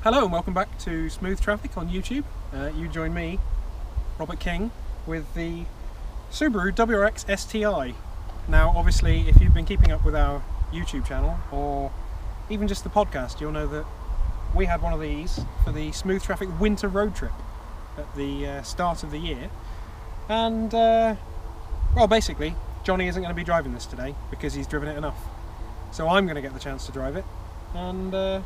Hello and welcome back to Smooth Traffic on YouTube. You join me, Robert King, with the Subaru WRX STi. Now obviously if you've been keeping up with our YouTube channel or even just the podcast, you'll know that we had one of these for the Smooth Traffic winter road trip at the start of the year. And well, basically Johnny isn't going to be driving this today because he's driven it enough. So I'm going to get the chance to drive it, and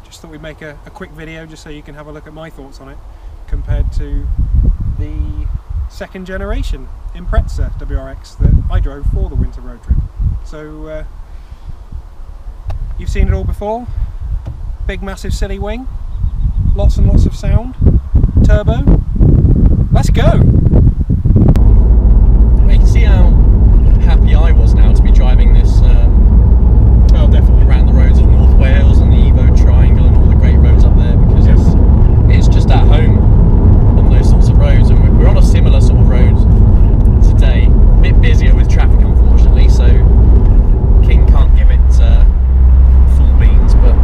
just thought we'd make a quick video just so you can have a look at my thoughts on it compared to the second generation Impreza WRX that I drove for the winter road trip. So you've seen it all before. Big massive silly wing, lots and lots of sound, turbo. Let's go! You can see how happy I was now to be driving this Oh, definitely. around the roads of North Wales and the Evo Triangle and all the great roads up there, because it's just at home on those sorts of roads, and we're on a similar sort of road today. A bit busier with traffic unfortunately, so King can't give it full beans, but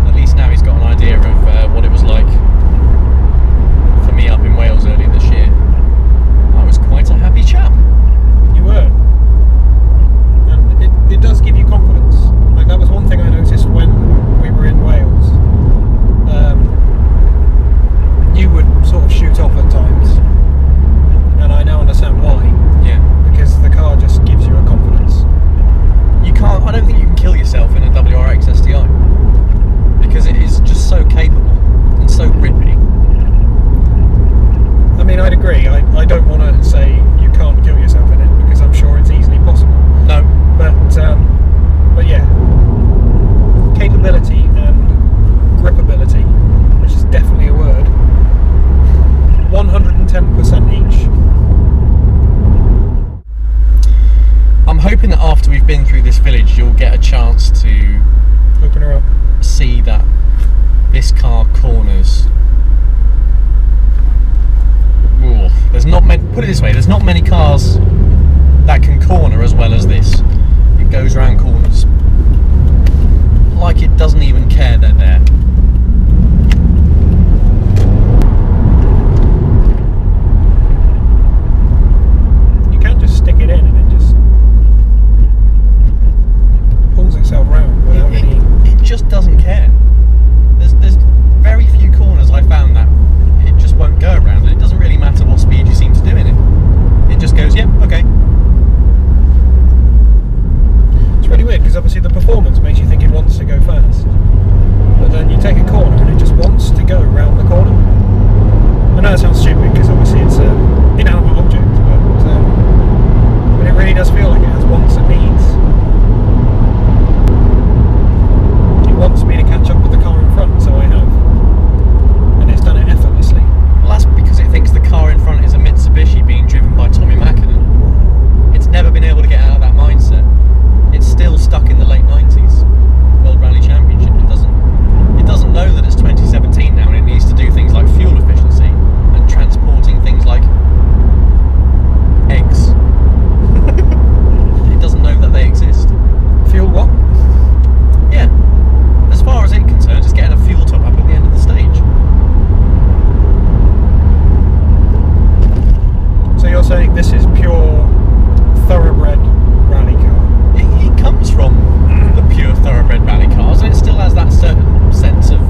at least now he's got an idea of what it was like for me up in Wales earlier this year. I was quite a happy chap. You were. And it does give you confidence. Like, that was one thing I noticed when we were in Wales. You would sort of shoot off at times. And I now understand why. Yeah. Because the car just gives you a confidence. I don't think you can kill yourself in a WRX STi, because it is just so capable and so grippy. I mean, I'd agree. I don't want to say you can't kill yourself in it, because I'm sure it's easily possible. No. But yeah, capability and gripability, which is definitely a word, 110% each. I'm hoping that after we've been through this village, you'll get a chance to Open her up. see that this car corners. Ooh, there's not many. Put it this way: there's not many cars that can corner as well as this. It goes around corners like it doesn't even care they're there. You can't just stick it in and it just pulls itself round without any... It just doesn't care. There's very few corners I found that it just won't go around, and it doesn't really matter what speed you seem to do in it. It just goes, yep, okay. It's really weird because obviously the performance makes you think it wants to go fast, but then you take a corner and it just wants to go round the corner. I know that sounds stupid because obviously it's an inanimate object, but it really does feel like it has wants and needs. It wants me to catch up with the car in front, so I have, and it's done it effortlessly. Well, that's because it thinks the car in front is a Mitsubishi being driven by Tommy Mackinnon. It's never been able to get out of that mindset. It's still stuck in the late 90s World Rally Championship. It doesn't know that it's 2017 now, and it needs to do things like fuel efficiency and transporting things like eggs. It doesn't know that they exist. Fuel what? Yeah. As far as it concerns, it's getting a fuel top up at the end of the stage. So you're saying this is pure thoroughbred rally car? It comes from the pure thoroughbred rally cars, and it still has that certain sense of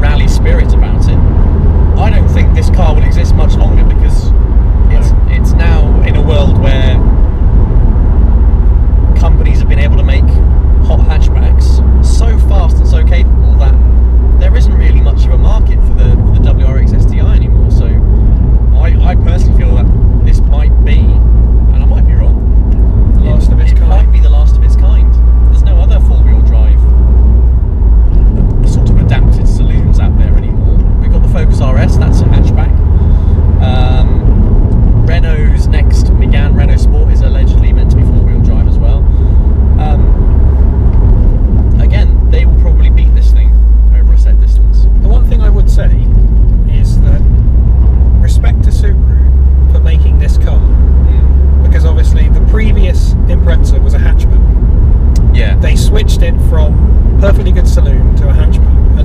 rally spirit about it. I don't think this car will exist much longer, because it's now in a world where companies have been able to make hot hatchbacks so fast and so capable that there isn't really much of a market for the WRX STi anymore. So I personally feel that this might be, and I might be wrong, Last of its it kind. might be the last of its kind. There's no other four-wheel drive sort of adapted saloons out there anymore. We've got the Focus RS, that's a hatchback. Renault's next Megane Renault Sport is allegedly meant to be four-wheel drive as well. Again, they will probably beat this thing over a set distance. The one thing I would say is that respect to Subaru for making this car, because obviously the previous Impreza was a hatchback. Yeah. They switched it from perfectly good saloon to a hatchback,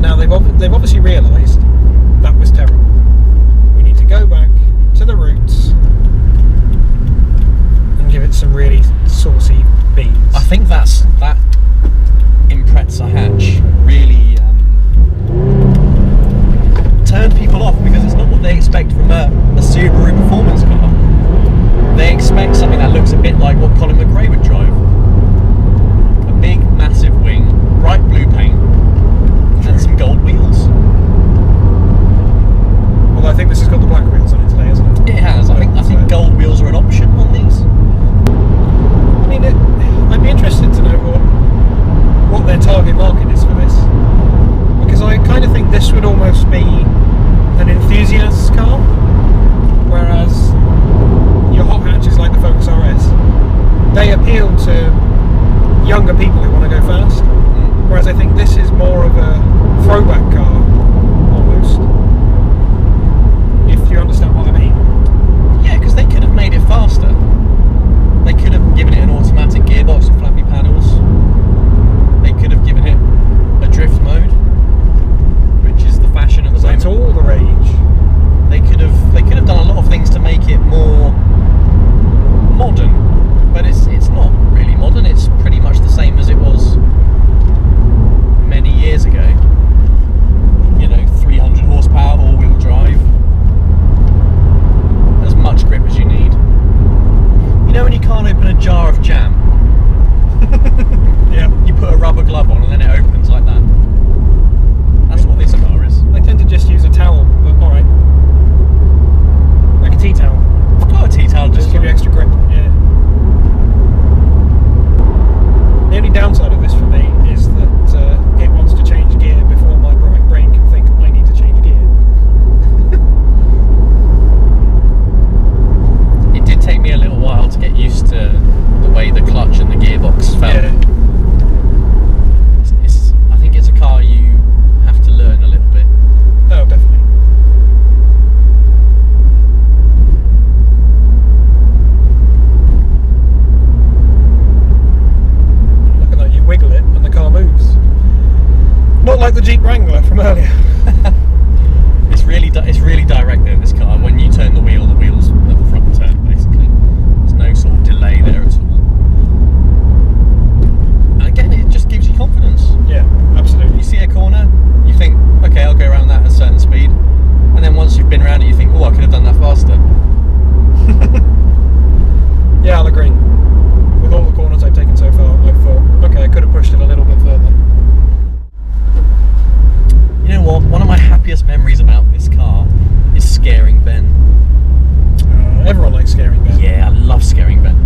expect from a Subaru performance car. They expect something that looks a bit like what Colin McRae would drive. A big, massive wing, bright blue paint, and some gold wheels. Although I think this has got the black wheels on it today, hasn't it? It has. I think gold wheels are an option on these. I mean, I'd be interested to know what their target market is for this, because I kind of think this would almost be an enthusiast's car, whereas your hot hatches like the Focus RS, they appeal to younger people who want to go fast, whereas I think this is more of a throwback car, almost, if you understand what I mean. Yeah, because they could have made it faster. They could have given it an automatic gearbox with flappy paddles. They could have given it a drift mode, which is the fashion at the moment. That's all the rage. They could have done a lot of things to make it more modern, but it's not really modern. It's pretty much the same as it was many years ago. You know, 300 horsepower, all-wheel drive, as much grip as you need. You know when you can't open a jar of jam? Yeah. You put a rubber glove on and then it opens like that. That's what this car is. I tend to just use a towel, but alright. Like a tea towel. Oh, a tea towel Just just give you extra grip. Yeah. The only downside of this for me is that it wants to change gear before my brain can think I need to change gear. It did take me a little while to get used to the way the clutch and the gearbox felt. Yeah. I think it's a car you have to learn a little bit. Oh, definitely. Look at that, you wiggle it and the car moves. Not like the Jeep Wrangler from earlier. It's really direct there, this car. When you turn the wheels at the front turn, basically. There's no sort of delay there at all. And again, it just gives you confidence. Yeah, absolutely. You see a corner, you think, okay, I'll go around that at a certain speed. And then once you've been around it, you think, oh, I could have done that faster. Yeah, I'll agree. With all the corners I've taken so far, I've thought, okay, I could have pushed it a little bit further. You know what? One of my happiest memories about this car is scaring Ben. Everyone likes scaring Ben. Yeah, I love scaring Ben.